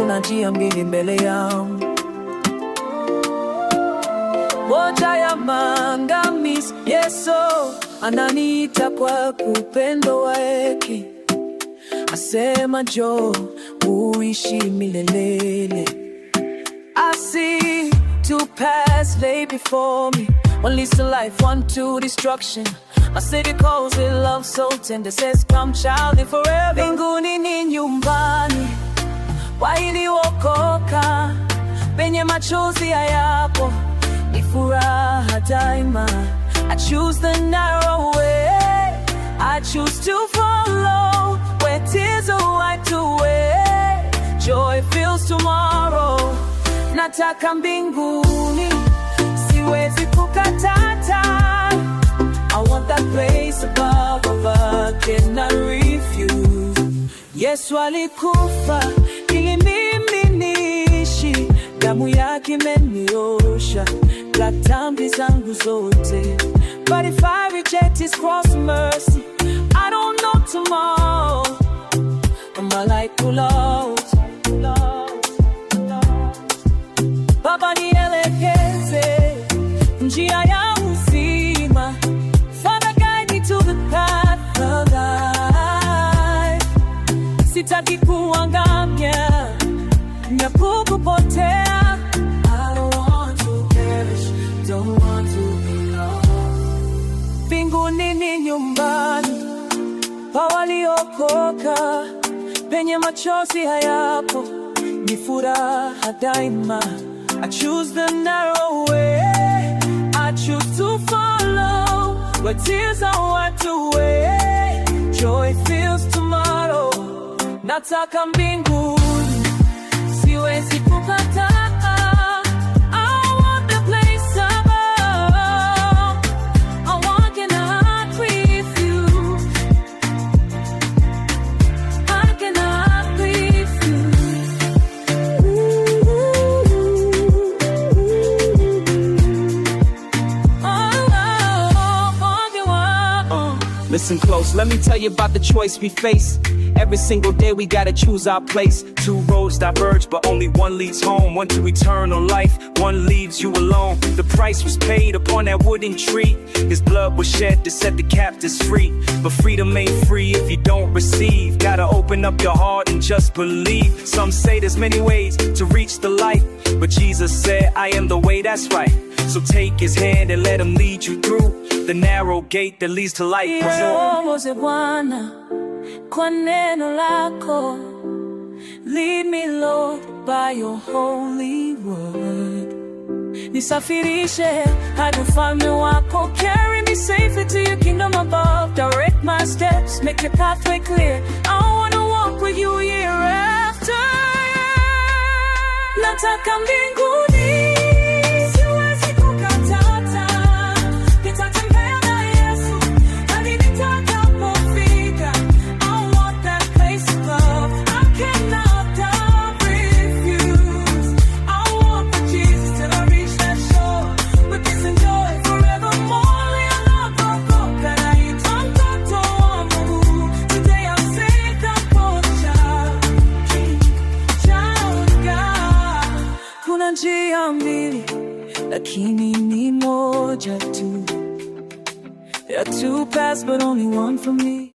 kuna njia mbili mbele yangu, moja ya maangamizi. Yesu ananiita kwa upendo wake, asema njoo uishi milele. I see two paths lay before me, one leads to life, one to destruction. My city calls with love so tender, says come child, live forever. Mbinguni ni nyumbani waliokoka, penye machozi hayapo, ni furaha daima. I choose the narrow way, I choose to follow where tears are wiped away, joy fills tomorrow. Nataka mbinguni, siwezi kukatata. I want that place above, I cannot refuse. Yesu alikufa ili mimi niishi, damu yake imeniosha kwa dhambi zangu zote. But if I reject his cross mercy, I don't know tomorrow. My life will lose. Baba nielekeze njia ya uzima, Father guide me to the path of life. Sitaki kuangamia na kupotea. I don't want to perish, don't want to be lost. Mbinguni ni nyumbani pa waliokoka, penye machozi hayapo, ni furaha daima. I choose the narrow way, I choose to follow where tears are wiped away, joy fills tomorrow. Nataka mbinguni, siwezi kupata. I want the place above, I want cannot refuse, I cannot refuse. Listen close, let me tell you about the choice we face. Every single day we gotta choose our place. Two roads diverge, but only one leads home. One to eternal life, one leaves you alone. The price was paid upon that wooden tree. His blood was shed to set the captives free. But freedom ain't free if you don't receive. Gotta open up your heart and just believe. Some say there's many ways to reach the light, but Jesus said, I am the way, that's right. So take his hand and let him lead you through the narrow gate that leads to life. Niongoze Bwana kwa neno lako, lead me Lord by your holy word. Nisafirishe hadi ufalme wako, carry me safely to your kingdom above. Direct my steps, make your pathway clear. I wanna walk with you year after year. Nataka mbinguni, siwezi kukatata. Nitatembea na Yesu hadi nitakapofika. I want that place above, I cannot refuse. I want for Jesus till I reach that shore, with peace and joy forevermore. Ninapokoka naitwa mtoto wa Mungu. Today I'm saved, I'm born a child of God. Kuna njia mbili, lakini ni moja tu. There are two paths, but only one for me.